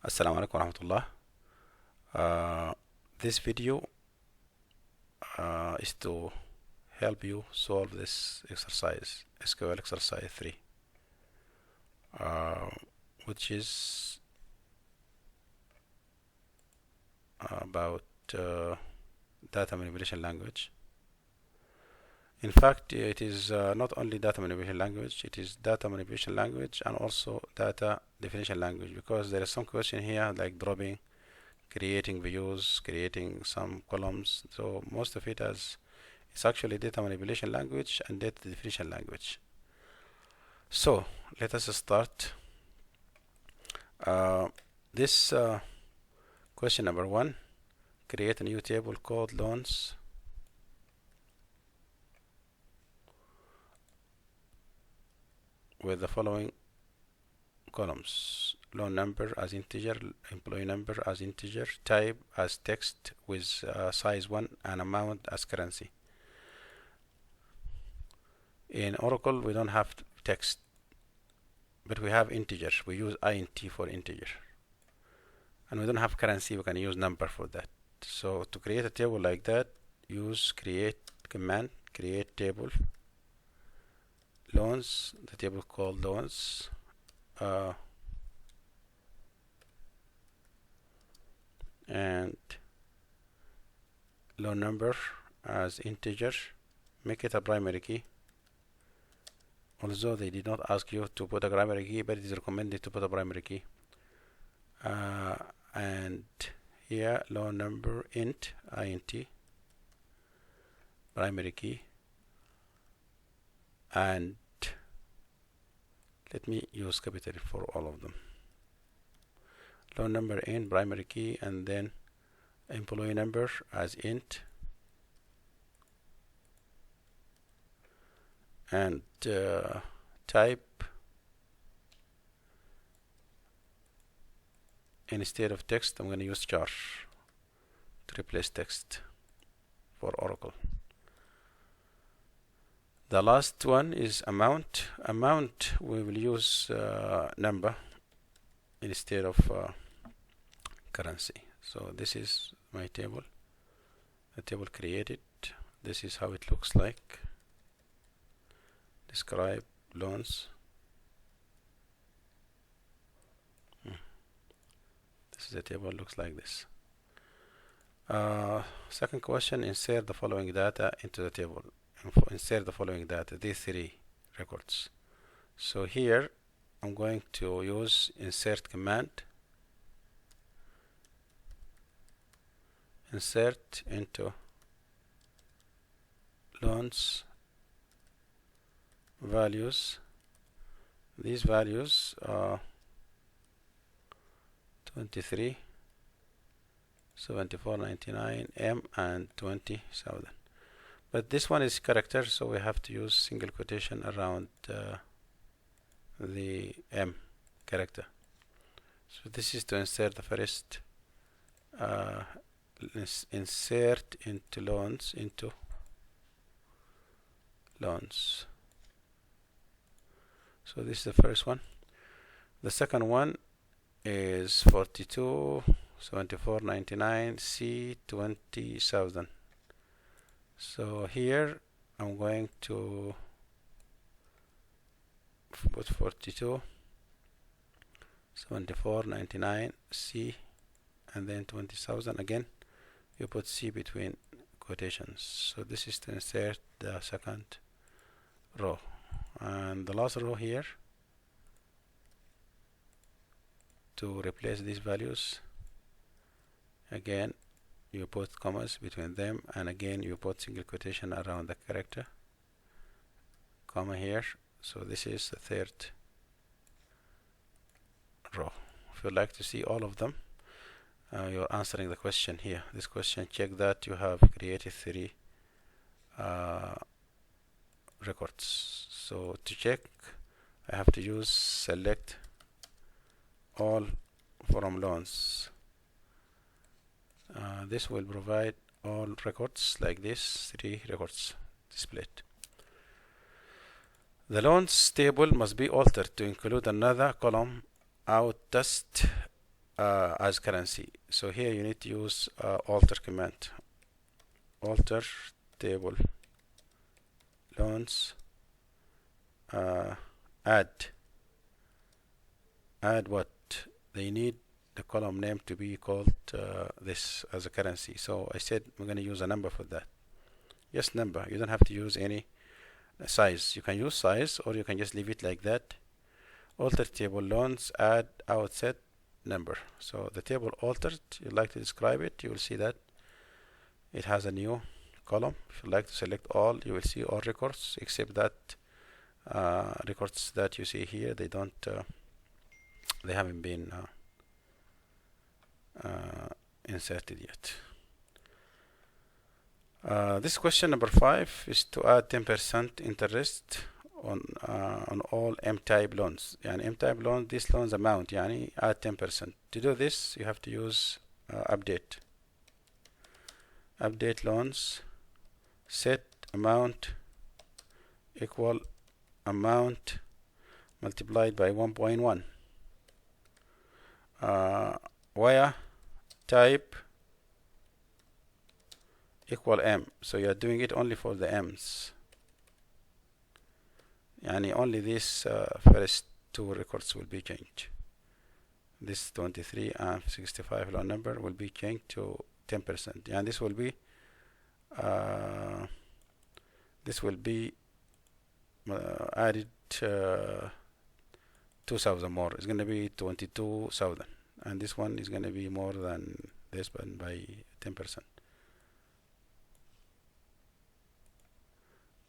Assalamu alaikum warahmatullah. This video is to help you solve this exercise, SQL exercise 3, which is about data manipulation language. In fact, it is not only data manipulation language, it is data manipulation language and also data definition language, because there is some question here like dropping, creating views, creating some columns. So most of it is actually data manipulation language and data definition language. So let us start. This question number 1, create a new table called loans with the following columns: loan number as integer, employee number as integer, type as text with size 1, and amount as currency. In Oracle we don't have text, but we have integer. We use int for integer, and we don't have currency. We can use number for that. So to create a table like that, use create command, create table loans, the table called loans, and loan number as integer. Make it a primary key, although they did not ask you to put a primary key, but it is recommended to put a primary key. And here loan number int, primary key, and let me use capital for all of them. Loan number int, primary key, and then employee number as int, and type, instead of text I'm going to use char to replace text for Oracle. The last one is amount. Amount we will use number instead of currency. So this is my table, the table created. This is how it looks like. Describe loans. This is the table, looks like this. Second question, insert the following data into the table. Insert the following data, these 3 records. So here I'm going to use insert command, insert into loans values. These values are 23, 74.99, M, and 20,000. But this one is character, so we have to use single quotation around the M character. So this is to insert the first insert into loans, So this is the first one. The second one is 42, 74.99, C, 20,000. So here I'm going to put 42, 74.99, C, and then 20,000. Again, you put C between quotations. So this is to insert the second row. And the last row here, to replace these values, again you put commas between them, and again you put single quotation around the character, comma here. So this is the third row. If you'd like to see all of them, you're answering the question here. This question, check that you have created 3 records. So to check, I have to use select all from loans. This will provide all records like this, 3 records displayed. The loans table must be altered to include another column out test as currency. So here you need to use alter command, alter table loans, add what they need the column name to be called this as a currency. So I said we're going to use a number for that. Yes, number. You don't have to use any size. You can use size or you can just leave it like that. Alter table loans, add outset number. So the table altered, you'd like to describe it, you will see that it has a new column. If you'd like to select all, you will see all records except that records that you see here, they don't they haven't been inserted yet. This question number 5 is to add 10% interest on all M-type loans. يعني M-type loan, this loans amount يعني add 10%. To do this, you have to use update loans, set amount equal amount multiplied by 1.1. Where type equal M. So you are doing it only for the M's. Yani only these first two records will be changed. This 23 and 65 loan number will be changed to 10%. And this will be added 2,000 more. It's going to be 22,000, and this one is going to be more than this one by 10%.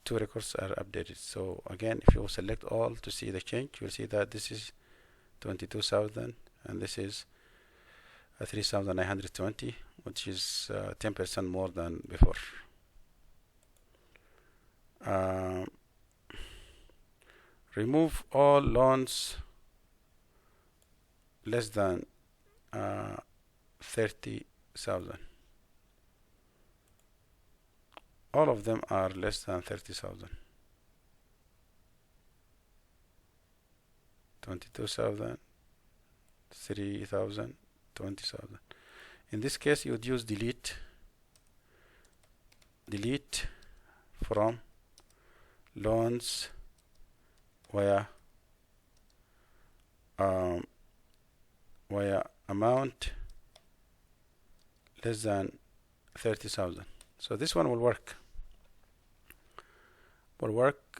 Two records are updated. So again, if you select all to see the change, you'll see that this is 22,000 and this is 3,920, which is 10% more than before. Remove all loans less than 30,000. All of them are less than 30,000. 22,000, 3,000, 20,000. In this case, you would use delete from loans where amount less than 30,000. So this one will work.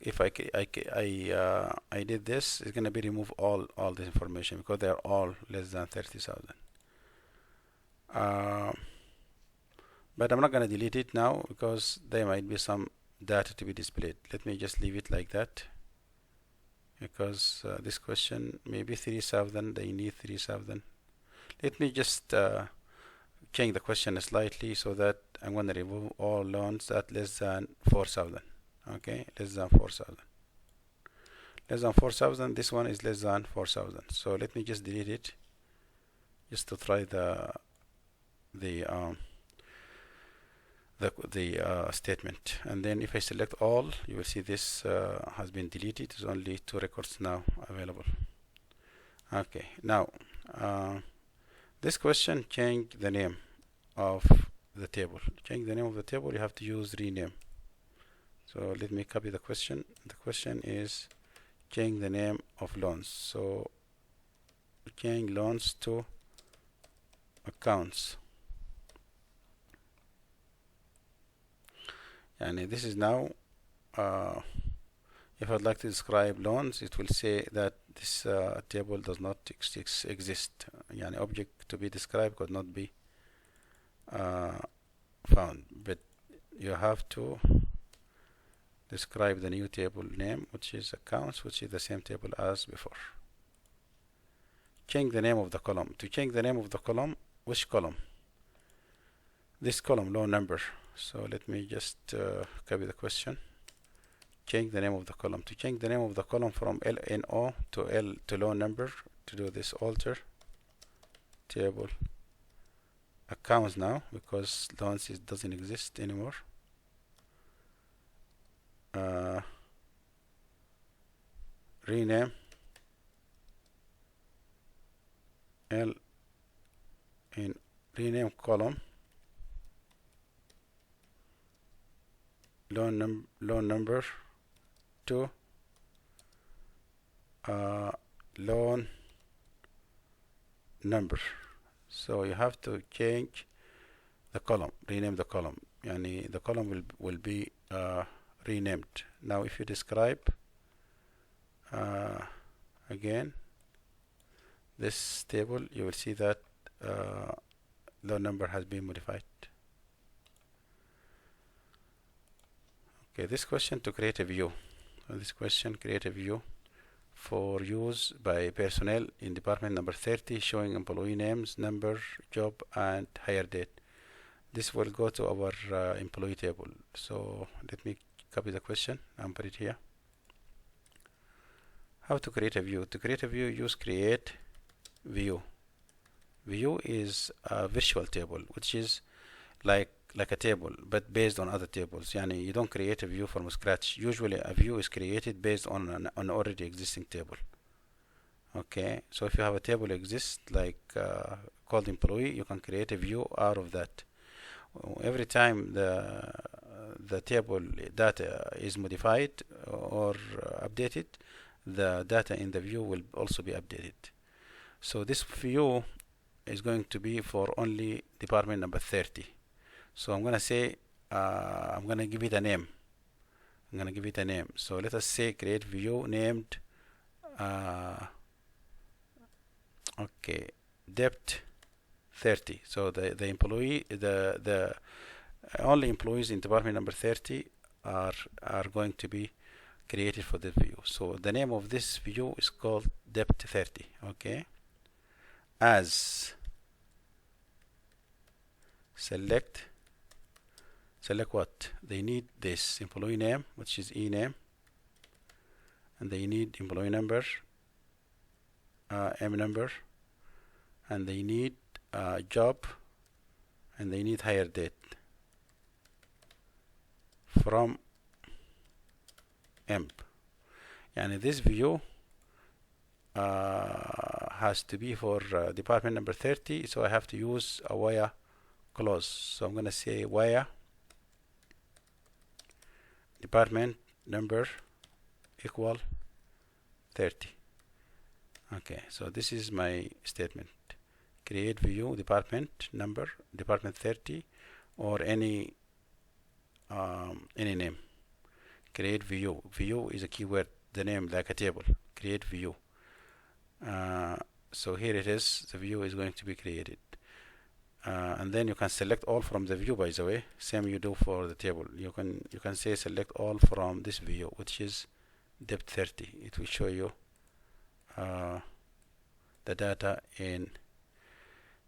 If I did this. It's going to be remove all this information because they are all less than 30,000. But I'm not going to delete it now because there might be some data to be displayed. Let me just leave it like that because this question maybe 3,000, they need 3,000. Let me just change the question slightly so that I'm going to remove all loans that less than 4,000. Okay, less than 4,000. Less than 4,000. This one is less than 4,000. So let me just delete it, just to try the statement. And then if I select all, you will see this has been deleted. There's only two records now available. Okay, now this question change the name of the table. Change the name of the table. You have to use rename. So let me copy the question. The question is change the name of loans. So change loans to accounts. And this is now if I'd like to describe loans, it will say that this table does not exist. Yani object to be described could not be found, but you have to describe the new table name, which is accounts, which is the same table as before. Change the name of the column. To change the name of the column, which column? This column, loan number. So let me just copy the question. Change the name of the column. To change the name of the column from LNO to loan number, to do this alter table accounts now, because loans doesn't exist anymore. Rename in rename column loan number to loan number. So you have to change the column, rename the column. Yani the column will be renamed. Now if you describe again this table, you will see that loan number has been modified. Okay, this question to create a view. This question, create a view for use by personnel in department number 30 showing employee names, number, job, and hire date. This will go to our employee table. So let me copy the question and put it here. How to create a view? To create a view, use create view. View is a virtual table, which is like a table, but based on other tables. Yani you don't create a view from scratch. Usually a view is created based on an already existing table. Okay, so if you have a table exists like called employee, you can create a view out of that. Every time the table data is modified or updated, the data in the view will also be updated. So this view is going to be for only department number 30. So I'm going to say, I'm going to give it a name. So let us say create view named, okay, depth 30. So the employee, the only employees in department number 30 are going to be created for this view. So the name of this view is called depth 30. Okay. As select what? They need this employee name, which is ename, and they need employee number, M number, and they need job, and they need hire date from emp. And this view has to be for department number 30, so I have to use a wire clause. So I'm going to say wire department number equal 30. Okay, so this is my statement. Create view department number, department 30, or any name. Create view. View is a keyword, the name like a table. Create view. So here it is. The view is going to be created. And then you can select all from the view, by the way, same you do for the table. You can say select all from this view, which is depth 30. It will show you the data in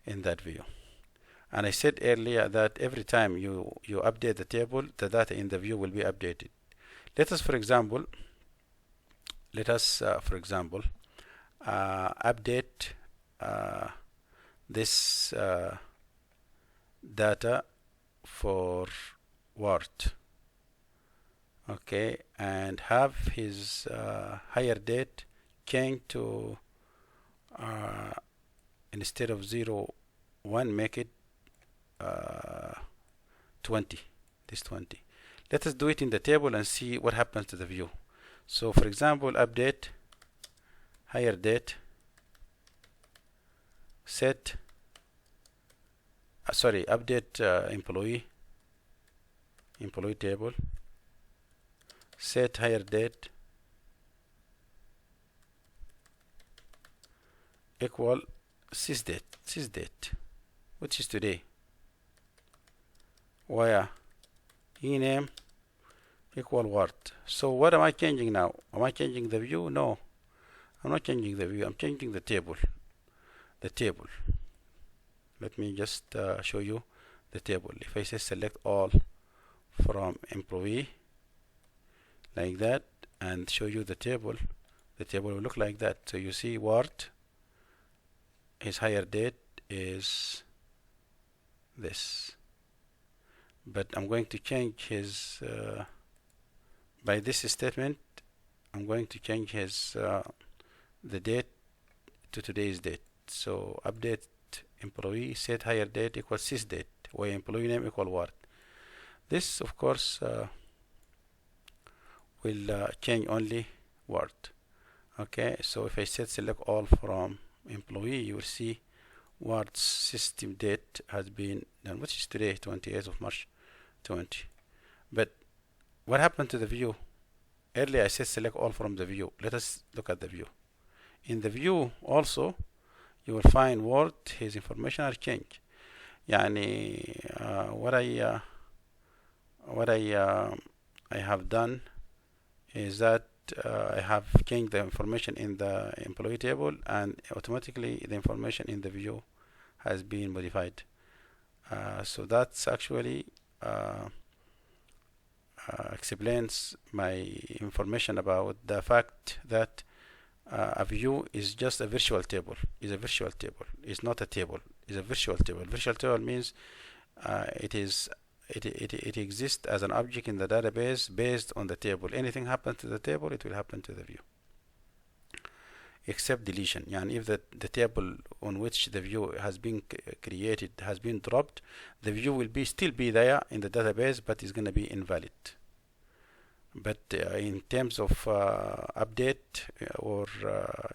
that view. And I said earlier that every time you update the table, the data in the view will be updated. Let us, for example, update this data for Word, okay, and have his hire date change to instead of 01, make it 20. This 20. Let us do it in the table and see what happens to the view. So for example, update hire date, set update employee table, set hire date equal sysdate, which is today, where ename equal Word. So what am I changing now? Am I changing the view? No, I'm not changing the view. I'm changing the table. Let me just show you the table. If I say select all from employee like that and show you the table will look like that. So you see Word, his hire date is this, but I'm going to change his by this statement. I'm going to change his the date to today's date. So update employee set hire date equals sys date, where employee name equal word. This of course will change only word. Okay, so if I set select all from employee, you will see word's system date has been done, which is today, 28th of March 20. But what happened to the view? Earlier I said select all from the view. Let us look at the view. In the view also you will find word his information are changed. يعني what I have done is that I have changed the information in the employee table, and automatically the information in the view has been modified. So that's actually explains my information about the fact that a view is just a virtual table. Is a virtual table. It's not a table. It's a virtual table. Virtual table means it exists as an object in the database based on the table. Anything happens to the table, it will happen to the view, except deletion. And if the table on which the view has been created has been dropped, the view will still be there in the database, but it's going to be invalid. But in terms of update or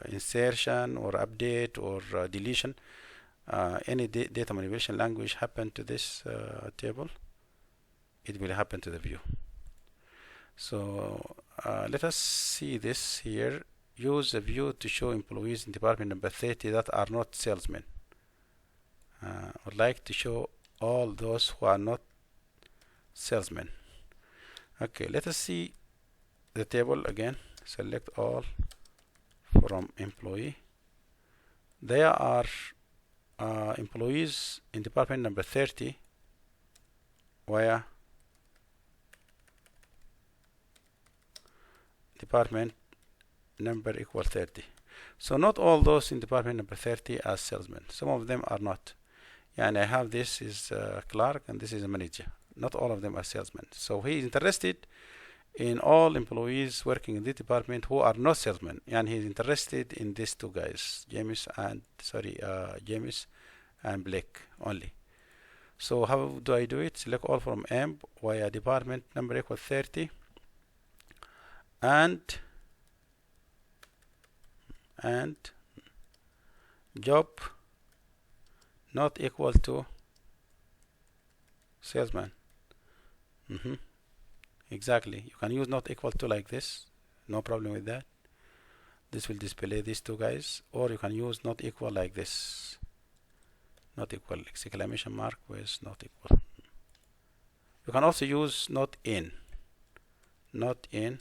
insertion or update or deletion, any data manipulation language happen to this table, it will happen to the view. So let us see this here. Use a view to show employees in department number 30 that are not salesmen. I would like to show all those who are not salesmen. Okay, let us see the table again. Select all from employee. There are employees in department number 30 where department number equal 30. So not all those in department number 30 are salesmen. Some of them are not. And I have this is clerk and this is a manager. Not all of them are salesmen. So he is interested in all employees working in this department who are not salesmen, and he is interested in these two guys, James and Blake only. So how do I do it? Select all from M via department number equal 30 and job not equal to salesman. Exactly. You can use not equal to like this. No problem with that. This will display these two guys. Or you can use not equal like this. Not equal. Exclamation mark with not equal. You can also use not in. Not in.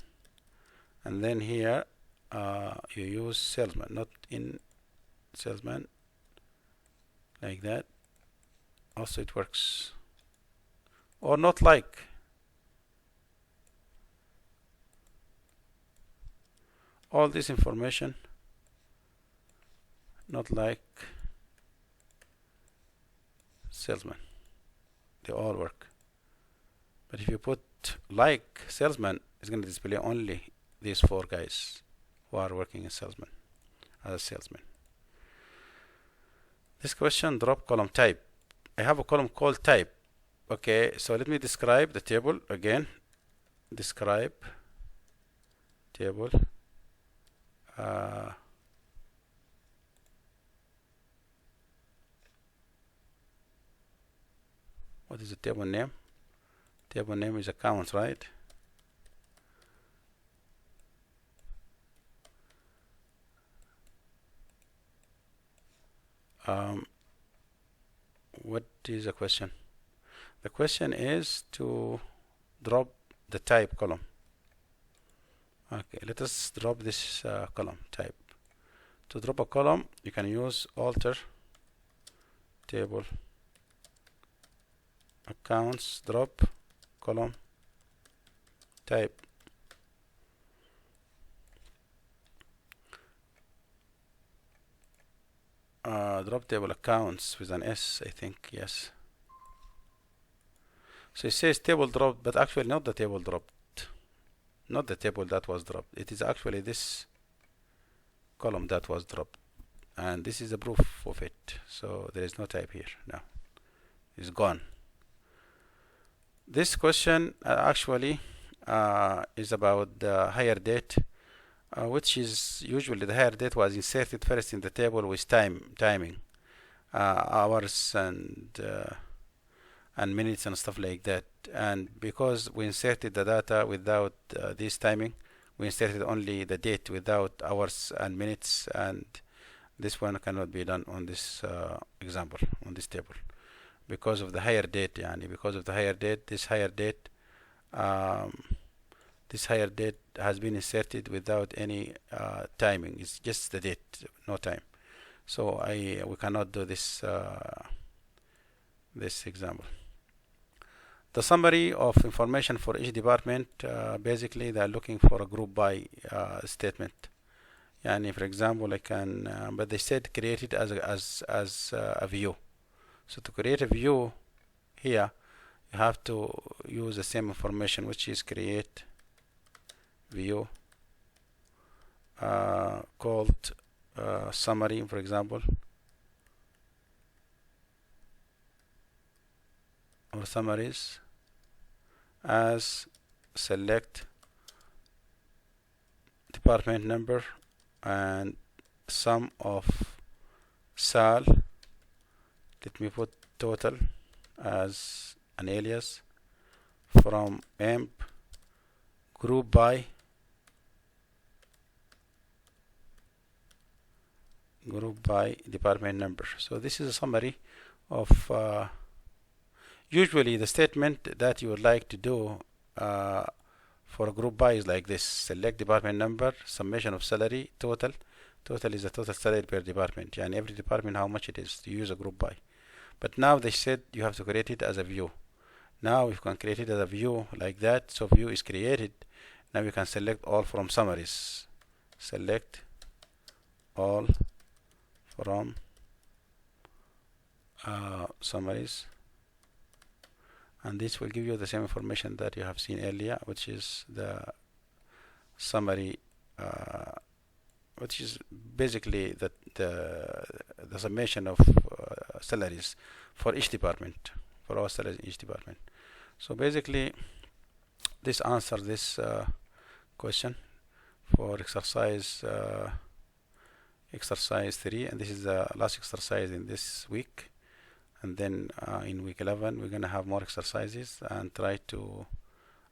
And then here you use salesman. Not in salesman. Like that. Also it works. Or not like. All this information not like salesman, they all work. But if you put like salesman, it's going to display only these four guys who are working as salesman, This question, drop column type. I have a column called type. Okay, so let me describe the table again. Describe table. What is the table name? Table name is accounts, right? What is the question? The question is to drop the type column. Okay, let us drop this column type. To drop a column, you can use alter table accounts drop column type. Drop table accounts with an S, I think, yes. So it says table dropped, but actually not the table dropped. Not the table that was dropped. It is actually this column that was dropped. and this is the proof of it. So there is no type here now, it's gone. This question actually is about the higher date, which is usually the higher date was inserted first in the table with timing, hours and minutes and stuff like that. And because we inserted the data without this timing, we inserted only the date without hours and minutes, and this one cannot be done on this example, on this table, because of the higher date. Because of the higher date, this higher date has been inserted without any timing. It's just the date, no time. So we cannot do this this example. The summary of information for each department, basically they are looking for a group by statement. For example, I can, but they said create it as a view. So to create a view here, you have to use the same information, which is create view called summary, for example, or summaries, as select department number and sum of sal. Let me put total as an alias from emp group by department number. So this is a summary of usually the statement that you would like to do for a group by is like this: select department number, summation of salary, total is the total salary per department, and every department how much it is, to use a group by. But now they said you have to create it as a view. Now you can create it as a view like that. So view is created. Now you can select all from summaries. Select all from summaries, and this will give you the same information that you have seen earlier, which is the summary, which is basically the summation of salaries for each department, for all salaries in each department. So basically this answers this question for exercise 3, and this is the last exercise in this week. And then in week 11 we're going to have more exercises and try to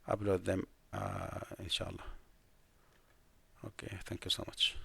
upload them inshallah. Okay, thank you so much.